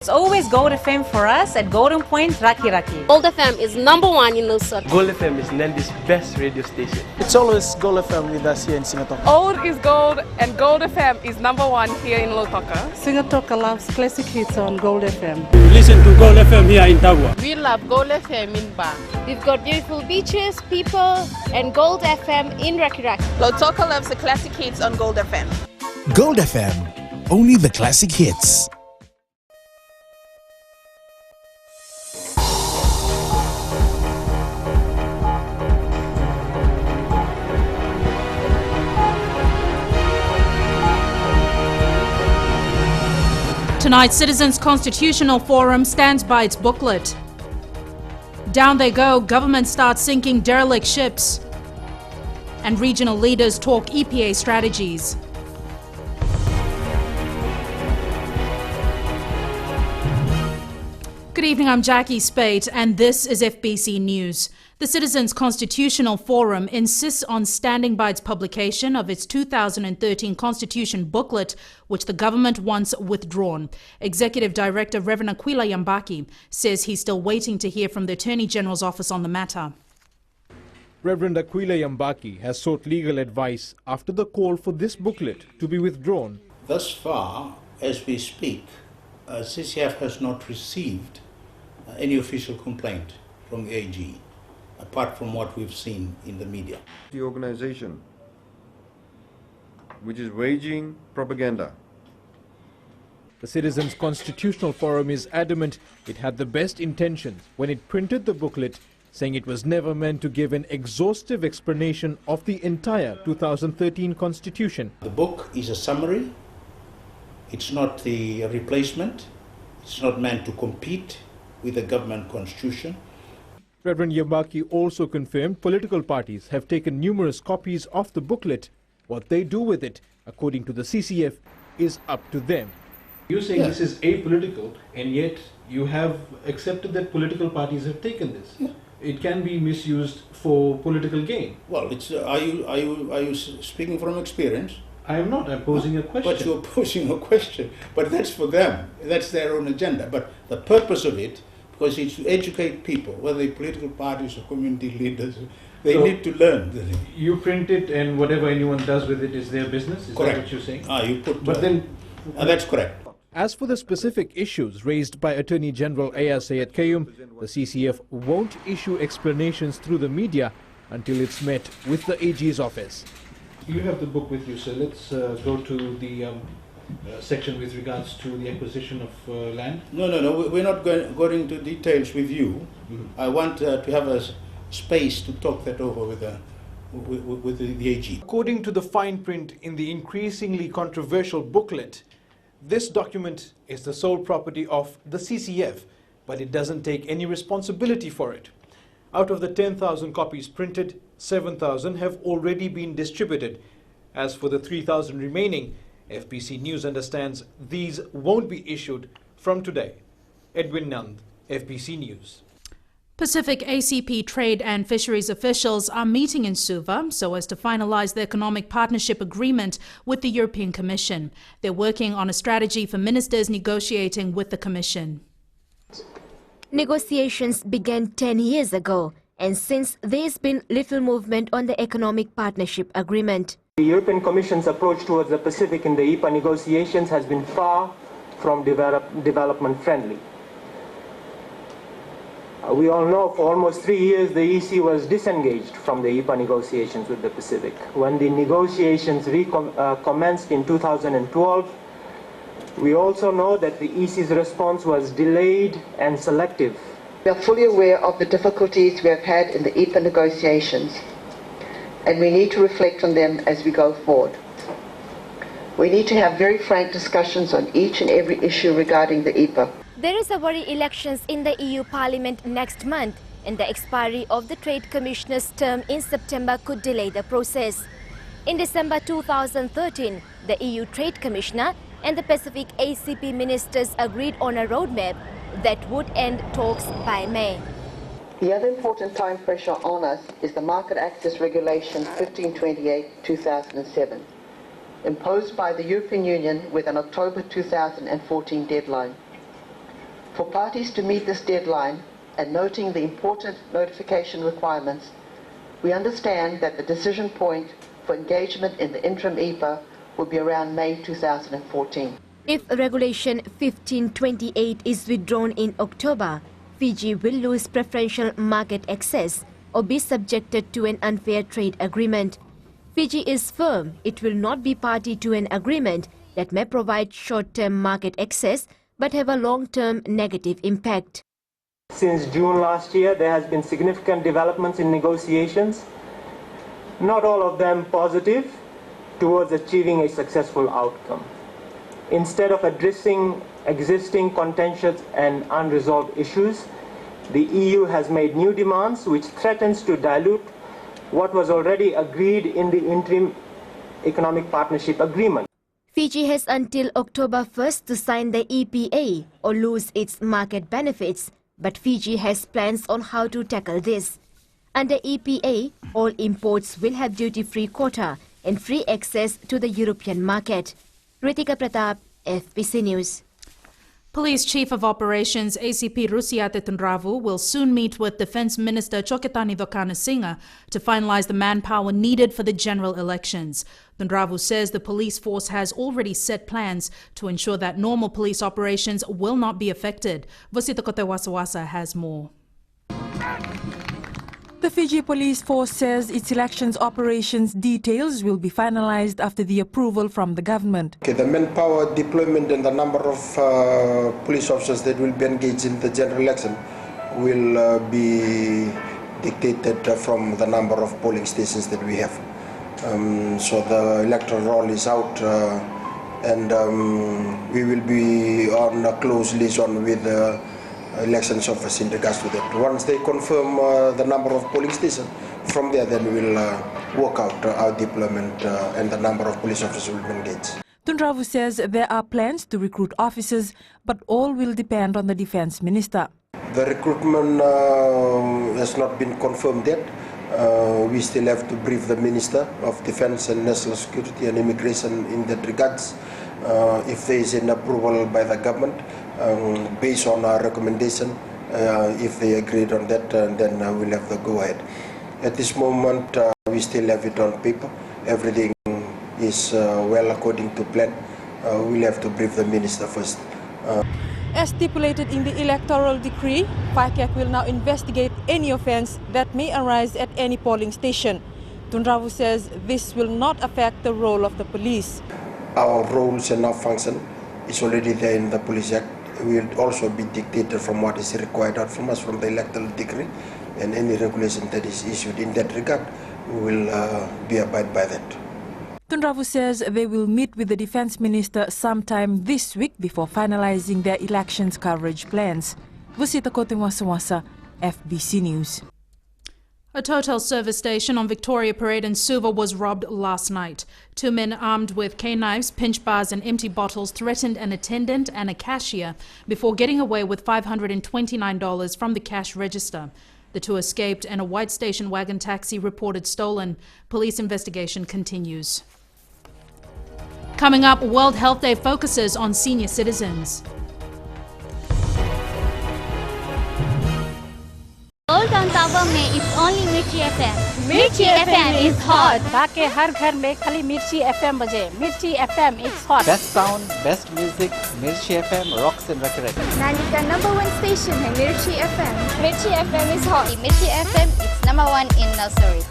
It's always Gold FM for us at Golden Point, Raki Raki. Gold FM is #1 in Lusaka. Gold FM is Nandi's best radio station. It's always Gold FM with us here in Singatoka. Old is gold and Gold FM is #1 here in Lautoka. Singatoka loves classic hits on Gold FM. We listen to Gold FM here in Tagua. We love Gold FM in Bang. We've got beautiful beaches, people, and Gold FM in Raki Raki. Lautoka loves the classic hits on Gold FM. Gold FM, only the classic hits. Tonight's Citizens Constitutional Forum stands by its booklet. Down they go, government starts sinking derelict ships. And regional leaders talk EPA strategies. Good evening, I'm Jackie Spate, and this is FBC News. The Citizens Constitutional Forum insists on standing by its publication of its 2013 Constitution booklet, which the government wants withdrawn. Executive Director Reverend Aquila Yambaki says he's still waiting to hear from the Attorney General's office on the matter. Reverend Aquila Yambaki has sought legal advice after the call for this booklet to be withdrawn. Thus far, as we speak, CCF has not received any official complaint from the AG, apart from what we've seen in the media. The organization which is waging propaganda. The Citizens Constitutional Forum is adamant it had the best intentions when it printed the booklet, saying it was never meant to give an exhaustive explanation of the entire 2013 Constitution. The book is a summary. It's not the replacement. It's not meant to compete with the government constitution. Reverend Yambaki also confirmed political parties have taken numerous copies of the booklet. What they do with it, according to the CCF, is up to them. You're saying this is apolitical, and yet you have accepted that political parties have taken this. Yeah. It can be misused for political gain. Well, it's are you speaking from experience? I am not. I'm posing a question. But you're posing a question. But that's for them. That's their own agenda. But the purpose of it, because it's to educate people, whether they're political parties or community leaders, they need to learn. You print it, and whatever anyone does with it is their business. Is correct. That what you're saying? You put. But then, that's correct. As for the specific issues raised by Attorney General Aya Sayed Kayum, the CCF won't issue explanations through the media until it's met with the AG's office. You have the book with you, so let's go to the section with regards to the acquisition of land. No. We're not going into details with you. I want to have a space to talk that over with the AG. According to the fine print in the increasingly controversial booklet, this document is the sole property of the CCF, but it doesn't take any responsibility for it. Out of the 10,000 copies printed, 7,000 have already been distributed. As for the 3,000 remaining, FBC News understands these won't be issued from today. Edwin Nand, FBC News. Pacific ACP trade and fisheries officials are meeting in Suva so as to finalize the economic partnership agreement with the European Commission. They're working on a strategy for ministers negotiating with the Commission. Negotiations began 10 years ago, and since there's been little movement on the economic partnership agreement. The European Commission's approach towards the Pacific in the EPA negotiations has been far from development friendly. We all know for almost 3 years the EC was disengaged from the EPA negotiations with the Pacific. When the negotiations commenced in 2012, we also know that the EC's response was delayed and selective. We are fully aware of the difficulties we have had in the EPA negotiations, and we need to reflect on them as we go forward. We need to have very frank discussions on each and every issue regarding the EPA. There is a worry elections in the EU Parliament next month, and the expiry of the Trade Commissioner's term in September could delay the process. In December 2013, the EU Trade Commissioner and the Pacific ACP ministers agreed on a roadmap that would end talks by May. The other important time pressure on us is the Market Access Regulation 1528/2007, imposed by the European Union with an October 2014 deadline. For parties to meet this deadline, and noting the important notification requirements, we understand that the decision point for engagement in the interim EPA will be around May 2014. If Regulation 1528 is withdrawn in October, Fiji will lose preferential market access or be subjected to an unfair trade agreement. Fiji is firm it will not be party to an agreement that may provide short-term market access but have a long-term negative impact. Since June last year, there has been significant developments in negotiations, not all of them positive, towards achieving a successful outcome. Instead of addressing existing contentious and unresolved issues, the EU has made new demands which threatens to dilute what was already agreed in the interim economic partnership agreement. Fiji has until October 1st to sign the EPA or lose its market benefits, but Fiji has plans on how to tackle this. Under EPA, all imports will have duty-free quota and free access to the European market. Ritika Pratap, FBC News. Police Chief of Operations ACP Rusiate Tunravu will soon meet with Defence Minister Choketani Dokana-Singa to finalise the manpower needed for the general elections. Tunravu says the police force has already set plans to ensure that normal police operations will not be affected. Vosita Kotewasawasa has more. The Fiji Police Force says its elections operations details will be finalized after the approval from the government. Okay, the manpower deployment and the number of police officers that will be engaged in the general election will be dictated from the number of polling stations that we have. So the electoral roll is out and we will be on a close liaison with the elections office in regards to that. Once they confirm the number of polling stations, from there then we'll work out our deployment and the number of police officers will be engaged. Tunravu says there are plans to recruit officers, but all will depend on the Defence Minister. The recruitment has not been confirmed yet. We still have to brief the Minister of Defence and National Security and Immigration in that regards. If there is an approval by the government, based on our recommendation, if they agreed on that, then we'll have the go-ahead. At this moment, we still have it on paper. Everything is well according to plan. We'll have to brief the Minister first. As stipulated in the electoral decree, FICAC will now investigate any offence that may arise at any polling station. Tunravu says this will not affect the role of the police. Our roles and our function is already there in the Police Act. Will also be dictated from what is required out from us from the electoral decree, and any regulation that is issued in that regard, we will be abide by that. Tunravu says they will meet with the Defence Minister sometime this week before finalizing their elections coverage plans. Vosita Kotewasawasa, FBC News. A Total service station on Victoria Parade in Suva was robbed last night. Two men armed with K-knives, pinch bars and empty bottles threatened an attendant and a cashier before getting away with $529 from the cash register. The two escaped and a white station wagon taxi reported stolen. Police investigation continues. Coming up, World Health Day focuses on senior citizens. Old on Tower में it's only Mirchi FM. Mirchi FM is hot. ताकि हर घर में खाली मिर्ची FM बजे. मिर्ची FM is hot. Best sound, best music. Mirchi FM rocks and records. Nalika #1 station है Mirchi FM. Mirchi FM is hot. Mirchi FM is #1 in nursery.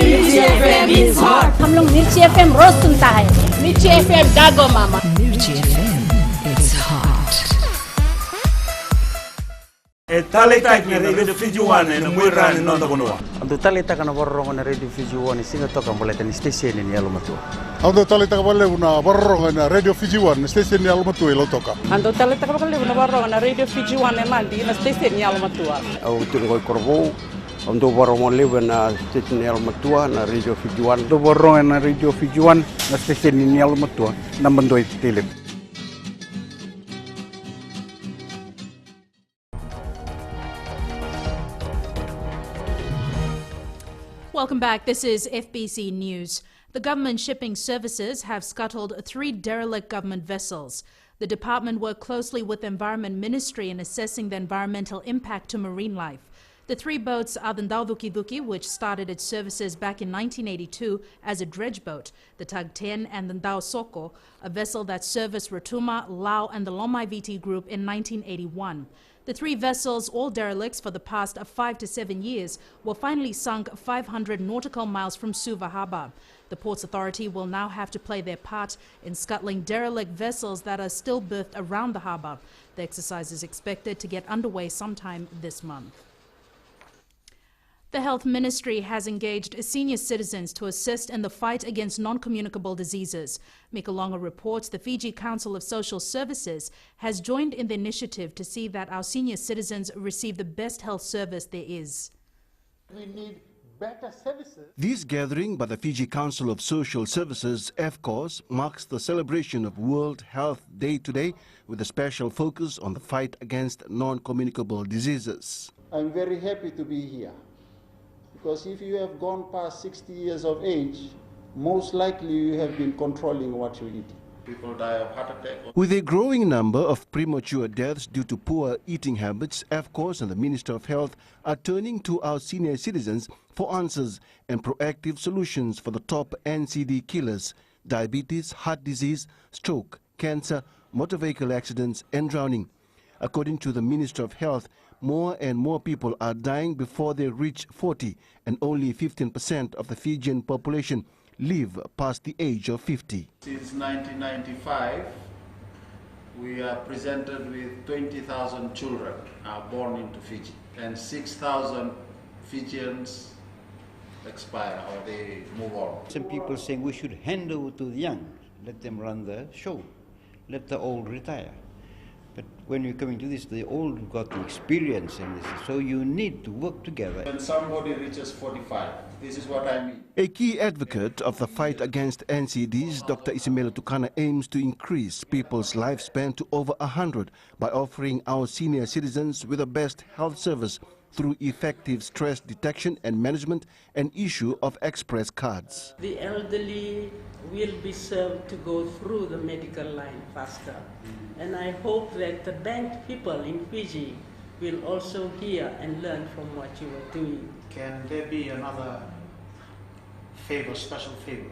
Mirchi FM is hot. हम लोग मिर्ची FM रोज सुनता है. मिर्ची FM जागो मामा. Mirchi FM is hot. Talita na radio Fiji One na mwira ni nondo konoa. Ando talita kana borro na radio Fiji One singa toka mbole ni station ni alumatu. Ando talita kabale una borro na radio Fiji One station ni alumatu ilo toka. Ando talita kabale una borro na radio Fiji One mandi na station ni alumatu. Au tulgo korbo ando borro mo live na station ni alumatu na radio Fiji One. Ando borro na radio Fiji One na station ni alumatu na mandoi tele. Welcome back. This is FBC News. The government shipping services have scuttled 3 derelict government vessels. The department worked closely with the Environment Ministry in assessing the environmental impact to marine life. The three boats are the Ndau Duki Duki, which started its services back in 1982 as a dredge boat, the Tug 10, and the Ndau Soko, a vessel that serviced Rotuma, Lao, and the Lomai VT Group in 1981. The three vessels, all derelicts for the past 5 to 7 years, were finally sunk 500 nautical miles from Suva Harbour. The Ports Authority will now have to play their part in scuttling derelict vessels that are still berthed around the harbour. The exercise is expected to get underway sometime this month. The Health Ministry has engaged senior citizens to assist in the fight against non-communicable diseases. Mikolonga reports the Fiji Council of Social Services has joined in the initiative to see that our senior citizens receive the best health service there is. We need better services. This gathering by the Fiji Council of Social Services, FCOS, marks the celebration of World Health Day today with a special focus on the fight against non-communicable diseases. I'm very happy to be here. Because if you have gone past 60 years of age, most likely you have been controlling what you eat. People die of heart attack. With a growing number of premature deaths due to poor eating habits, FCOS and the Minister of Health are turning to our senior citizens for answers and proactive solutions for the top NCD killers: diabetes, heart disease, stroke, cancer, motor vehicle accidents and drowning. According to the Minister of Health, more and more people are dying before they reach 40, and only 15% of the Fijian population live past the age of 50. Since 1995, we are presented with 20,000 children are born into Fiji, and 6,000 Fijians expire or they move on. Some people saying we should hand over to the young, let them run the show, let the old retire. But when you're coming to this, the old have got the experience in this, so you need to work together. When somebody reaches 45, this is what I mean. A key advocate of the fight against NCDs, Dr. Isimela Tukana, aims to increase people's lifespan to over 100 by offering our senior citizens with the best health service through effective stress detection and management and issue of express cards. The elderly will be served to go through the medical line faster. And I hope that the banked people in Fiji will also hear and learn from what you are doing. Can there be another favor, special favor,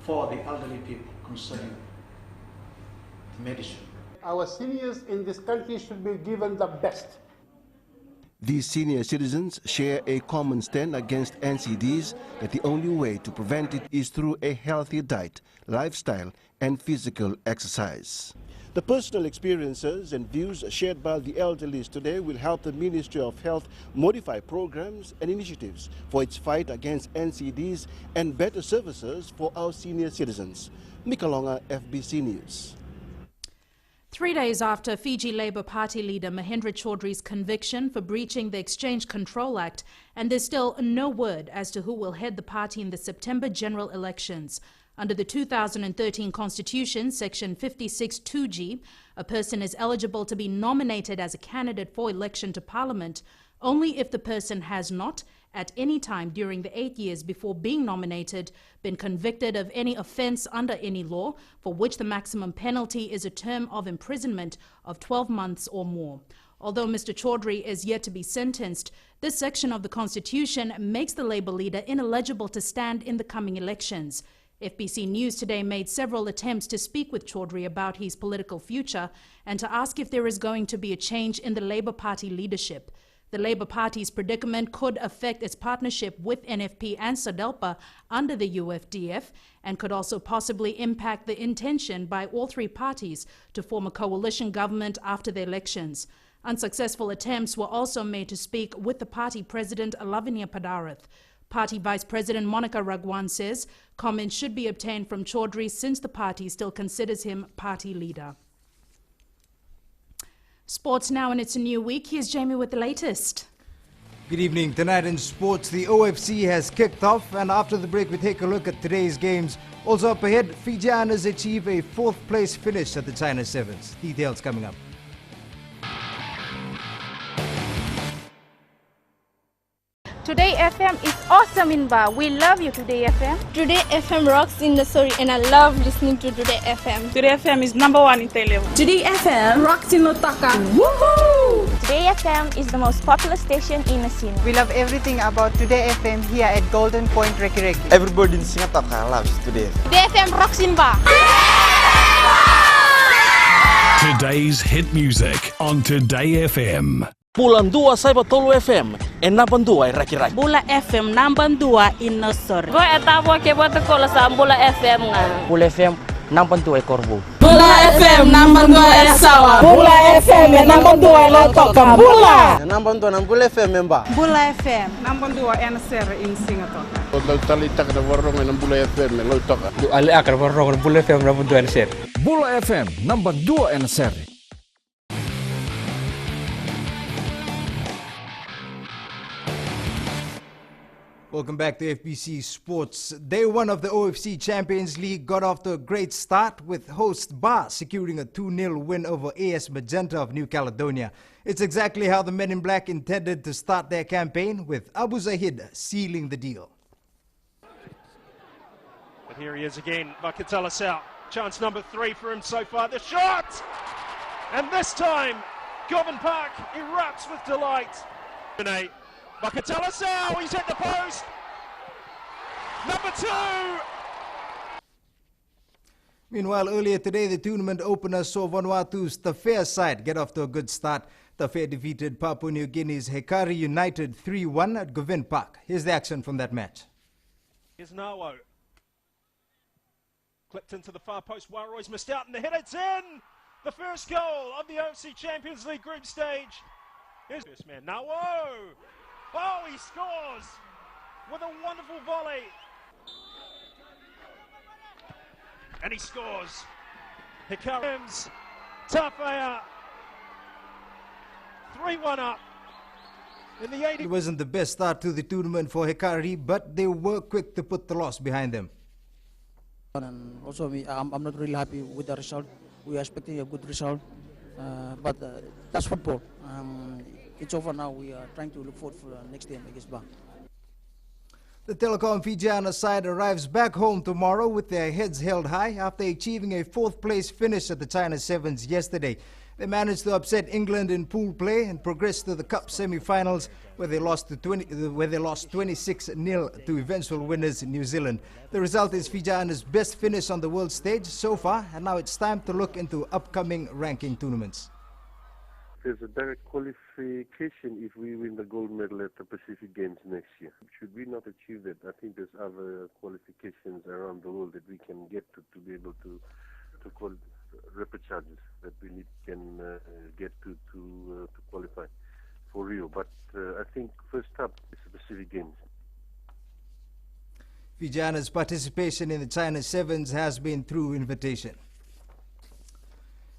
for the elderly people concerning medicine? Our seniors in this country should be given the best. These senior citizens share a common stand against NCDs that the only way to prevent it is through a healthy diet, lifestyle and physical exercise. The personal experiences and views shared by the elderly today will help the Ministry of Health modify programs and initiatives for its fight against NCDs and better services for our senior citizens. Mikolonga, FBC News. 3 days after Fiji Labour Party leader Mahendra Chaudhry's conviction for breaching the Exchange Control Act, and there's still no word as to who will head the party in the September general elections. Under the 2013 Constitution, Section 56(2)(g), a person is eligible to be nominated as a candidate for election to Parliament only if the person has not, at any time during the 8 years before being nominated, been convicted of any offence under any law for which the maximum penalty is a term of imprisonment of 12 months or more. Although Mr. Chaudhry is yet to be sentenced, this section of the Constitution makes the Labour leader ineligible to stand in the coming elections. FBC News today made several attempts to speak with Chaudhry about his political future and to ask if there is going to be a change in the Labour Party leadership. The Labour Party's predicament could affect its partnership with NFP and SADELPA under the UFDF and could also possibly impact the intention by all three parties to form a coalition government after the elections. Unsuccessful attempts were also made to speak with the party president Lavinia Padarath. Party Vice President Monica Ragwan says comments should be obtained from Chaudhry since the party still considers him party leader. Sports now, and it's a new week. Here's Jamie with the latest. Good evening. Tonight in sports, the OFC has kicked off, and after the break we take a look at today's games. Also up ahead, Fijianas achieve a 4th place finish at the China Sevens. Details coming up. Today FM is awesome in Ba. We love you, Today FM. Today FM rocks in the story, and I love listening to Today FM. Today FM is #1 in Telev. Today FM rocks in Otaka. Woohoo! Today FM is the most popular station in Nasina. We love everything about Today FM here at Golden Point Reki. Everybody in Singatoka loves Today FM. Today FM rocks in Ba. Today's hit music on Today FM. Bulan 2 saya betul FM, enapan 2 Reki. Bula FM namban 2 in Nosor. Go etawa ke buat kola sa Bula FM nga. Bula FM nampan 2 Korbu. Bula FM namban 2 Sawa. Bula FM namban 2 Lotoka. Bula. Namban 2 nam Bula FM memba. Bula FM namban 2 NSR in Singatoka. Kalau talitak na warung ng Bula FM Lotoka. Ali akar warung Bula FM nampan 2 NSR. Bula FM namban 2 NSR. Welcome back to FBC Sports. Day 1 of the OFC Champions League got off to a great start with host Ba securing a 2-0 win over AS Magenta of New Caledonia. It's exactly how the Men in Black intended to start their campaign, with Abu Zahid sealing the deal. But here he is again, Bakatala Sao. Chance number 3 for him so far. The shot! And this time, Govan Park erupts with delight. Bakatala Sao, he's hit the post. Number 2. Meanwhile, earlier today, the tournament opener saw Vanuatu's Tafea side get off to a good start. Tafea defeated Papua New Guinea's Hekari United 3-1 at Govan Park. Here's the action from that match. Here's Nawo. Clipped into the far post. Warroy's missed out, and the header, it's in! The first goal of the OFC Champions League group stage. Here's first man, Nawo! Oh, he scores with a wonderful volley. And he scores. Hikarims, Tafea, 3-1 up in the 80th. It wasn't the best start to the tournament for Hikari, but they were quick to put the loss behind them. And also, I'm not really happy with the result. We are expecting a good result, but that's football. It's over now. We are trying to look forward for the next game against Ba. The Telecom Fijiana side arrives back home tomorrow with their heads held high after achieving a 4th place finish at the China Sevens yesterday. They managed to upset England in pool play and progress to the Cup semi-finals, where they lost 26-0 to eventual winners in New Zealand. The result is Fijiana's best finish on the world stage so far, and now it's time to look into upcoming ranking tournaments. There's a direct qualification if we win the gold medal at the Pacific Games next year. Should we not achieve that, I think there's other qualifications around the world that we can get to be able to call rapid charges that we can get to qualify for Rio. But I think first up is the Pacific Games. Fijiana's participation in the China Sevens has been through invitation.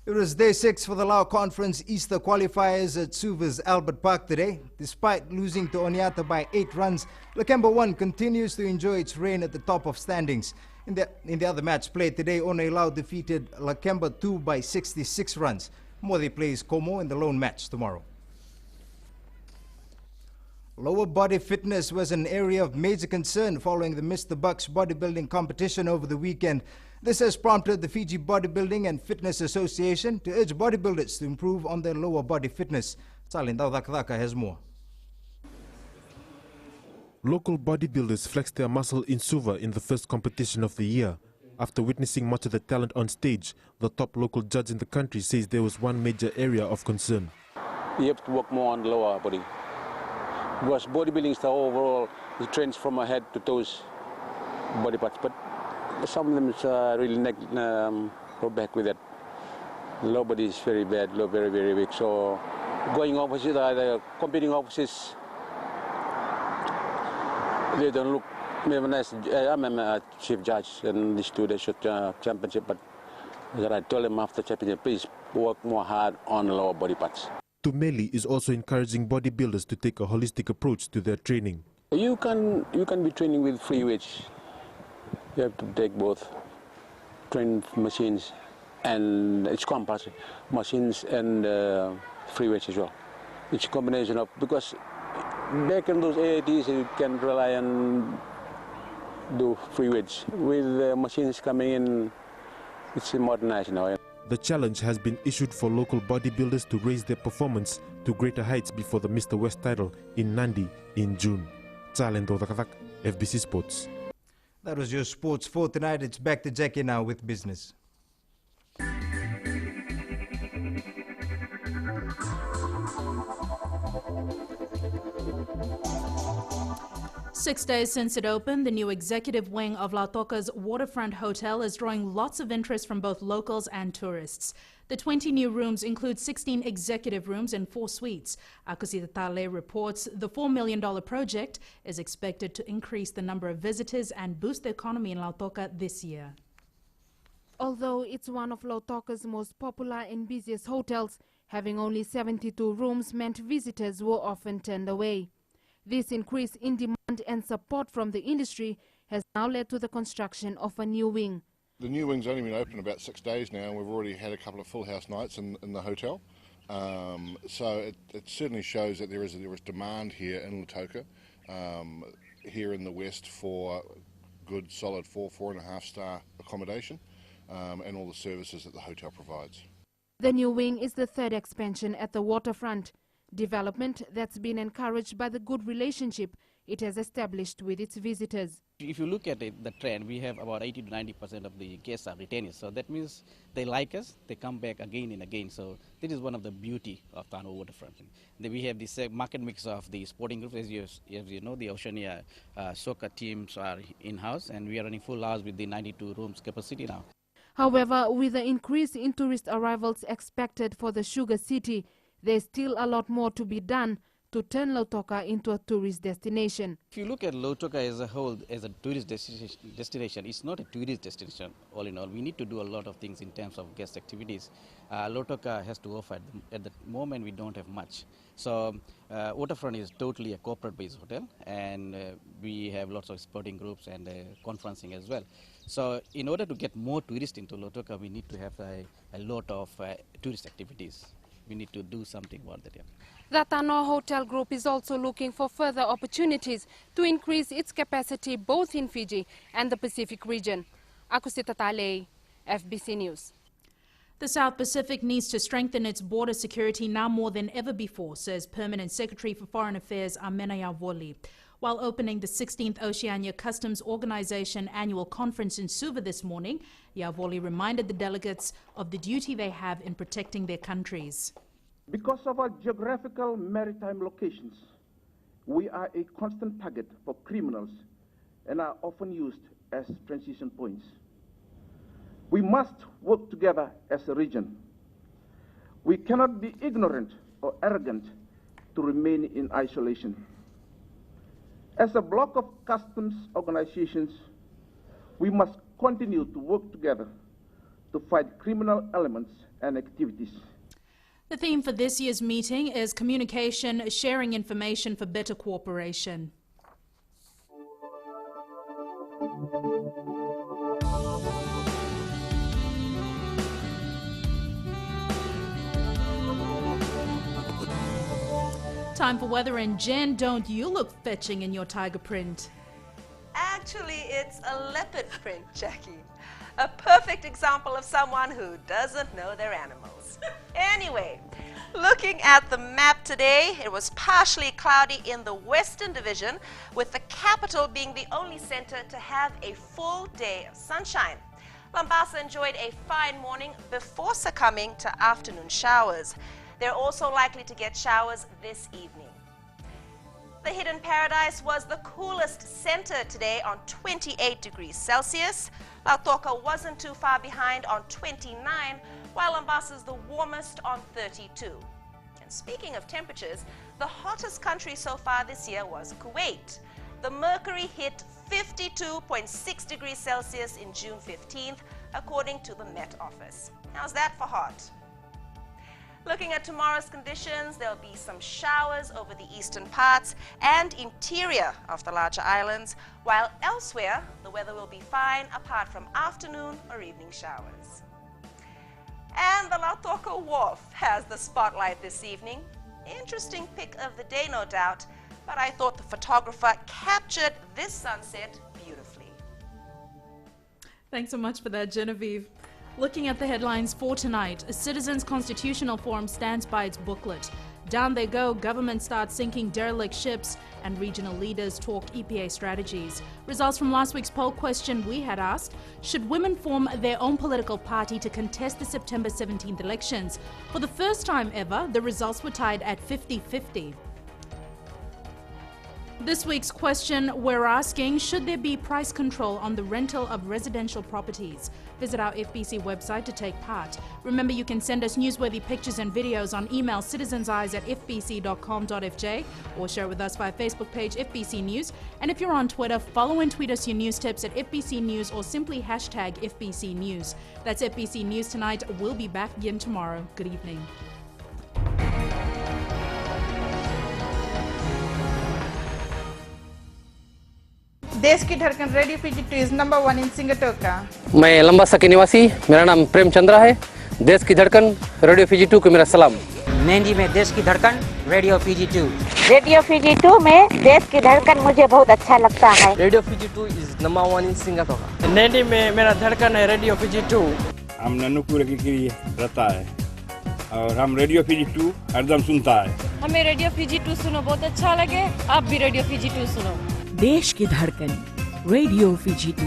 It was day 6 for the Lao Conference Easter qualifiers at Suva's Albert Park today. Despite losing to Onyata by 8 runs, Lakemba 1 continues to enjoy its reign at the top of standings. In the other match played today, One Lao defeated Lakemba 2 by 66 runs. Modi plays Como in the lone match tomorrow. Lower body fitness was an area of major concern following the Mr. Bucks bodybuilding competition over the weekend. This has prompted the Fiji Bodybuilding and Fitness Association to urge bodybuilders to improve on their lower body fitness. Salin Daudakdaka has more. Local bodybuilders flexed their muscle in Suva in the first competition of the year. After witnessing much of the talent on stage, the top local judge in the country says there was one major area of concern. You have to work more on the lower body. Because bodybuilding is the overall, it trains from head to toes body parts. But some of them is really go back with that. The lower body is very bad, very, very weak. So going opposite, the competing opposites, they don't look very nice. I'm a chief judge and these two, they should championship. But as I told them after championship, please work more hard on the lower body parts. Tumeli is also encouraging bodybuilders to take a holistic approach to their training. You can be training with free weights. You have to take both, train machines, and it's compulsory, machines and free weights as well. It's a combination of, because Back in those 80s, you can rely on do free wedge. With the machines coming in, it's modernized now. The challenge has been issued for local bodybuilders to raise their performance to greater heights before the Mr. West title in Nandi in June. Talento Takatak, FBC Sports. That was your sports for tonight. It's back to Jackie now with business. 6 days since it opened, the new executive wing of Lautoka's waterfront hotel is drawing lots of interest from both locals and tourists. The 20 new rooms include 16 executive rooms and 4 suites. Akusita Tale reports the $4 million project is expected to increase the number of visitors and boost the economy in Lautoka this year. Although it's one of Lautoka's most popular and busiest hotels, having only 72 rooms meant visitors were often turned away. This increase in demand and support from the industry has now led to the construction of a new wing. The new wing's only been open about 6 days now, and we've already had a couple of full house nights in the hotel. So it certainly shows that there is demand here in Lautoka, here in the west, for good, solid 4.5 star accommodation and all the services that the hotel provides. The new wing is the third expansion at the waterfront, development that's been encouraged by the good relationship it has established with its visitors. If you look at the trend, we have about 80 to 90% of the guests are retainers. So that means they like us, they come back again and again. So this is one of the beauty of Tano Waterfront. Then we have this market mix of the sporting groups. As you know, the Oceania soccer teams are in-house, and we are running full house with the 92 rooms capacity now. However, with the increase in tourist arrivals expected for the Sugar City, there's still a lot more to be done to turn Lautoka into a tourist destination. If you look at Lautoka as a whole, as a tourist destination, it's not a tourist destination all in all. We need to do a lot of things in terms of guest activities. Lautoka has to offer, at the moment we don't have much. So Waterfront is totally a corporate-based hotel, and we have lots of sporting groups and conferencing as well. So in order to get more tourists into Lautoka, we need to have a lot of tourist activities. We need to do something about that. Yeah. The Tano Hotel Group is also looking for further opportunities to increase its capacity both in Fiji and the Pacific region. Akusita Tale, FBC News. The South Pacific needs to strengthen its border security now more than ever before, says Permanent Secretary for Foreign Affairs Amena Yavoli. While opening the 16th Oceania Customs Organization annual conference in Suva this morning, Yavoli reminded the delegates of the duty they have in protecting their countries. Because of our geographical maritime locations, we are a constant target for criminals and are often used as transition points. We must work together as a region. We cannot be ignorant or arrogant to remain in isolation. As a block of customs organizations, we must continue to work together to fight criminal elements and activities. The theme for this year's meeting is communication, sharing information for better cooperation. Time for weather, and Jen, don't you look fetching in your tiger print? Actually, it's a leopard print, Jackie. A perfect example of someone who doesn't know their animals. Anyway, looking at the map today, it was partially cloudy in the Western Division, with the capital being the only center to have a full day of sunshine. Mombasa enjoyed a fine morning before succumbing to afternoon showers. They're also likely to get showers this evening. The Hidden Paradise was the coolest center today on 28 degrees Celsius. Lautoka wasn't too far behind on 29, while Mombasa is the warmest on 32. And speaking of temperatures, the hottest country so far this year was Kuwait. The mercury hit 52.6 degrees Celsius in June 15th, according to the Met Office. How's that for hot? Looking at tomorrow's conditions, there'll be some showers over the eastern parts and interior of the larger islands, while elsewhere the weather will be fine apart from afternoon or evening showers. And the Lautoka Wharf has the spotlight this evening. Interesting pick of the day, no doubt. but I thought the photographer captured this sunset beautifully. Thanks so much for that, Genevieve. Looking at the headlines for tonight, a Citizens Constitutional Forum stands by its booklet. Down they go, government starts sinking derelict ships, and regional leaders talk EPA strategies. Results from last week's poll question we had asked, should women form their own political party to contest the September 17th elections? For the first time ever, the results were tied at 50-50. This week's question, we're asking, should there be price control on the rental of residential properties? Visit our FBC website to take part. Remember, you can send us newsworthy pictures and videos on email citizenseyes@fbc.com.fj or share with us via Facebook page FBC News. And if you're on Twitter, follow and tweet us your news tips at FBC News or simply hashtag FBC News. That's FBC News tonight. We'll be back again tomorrow. Good evening. देश की धड़कन radio PG2 is number 1 इन सिंगटोका। मैं लंबासा के निवासी, मेरा नाम प्रेम चंद्रा है। देश की धड़कन रेडियो PG2 को मेरा सलाम। मेहंदी में देश की धड़कन रेडियो PG2। रेडियो PG2 में देश की धड़कन मुझे बहुत अच्छा लगता है। Radio PG2 is number 1 in Singapore. Mehndi में मेरा धड़कन है रेडियो PG2। हम नन्नूपुर की रहता है और हम रेडियो PG2 हरदम सुनता है। हमें रेडियो PG2 सुनो बहुत अच्छा लगे, आप भी रेडियो PG2 सुनो। देश की धड़कन रेडियो PG2।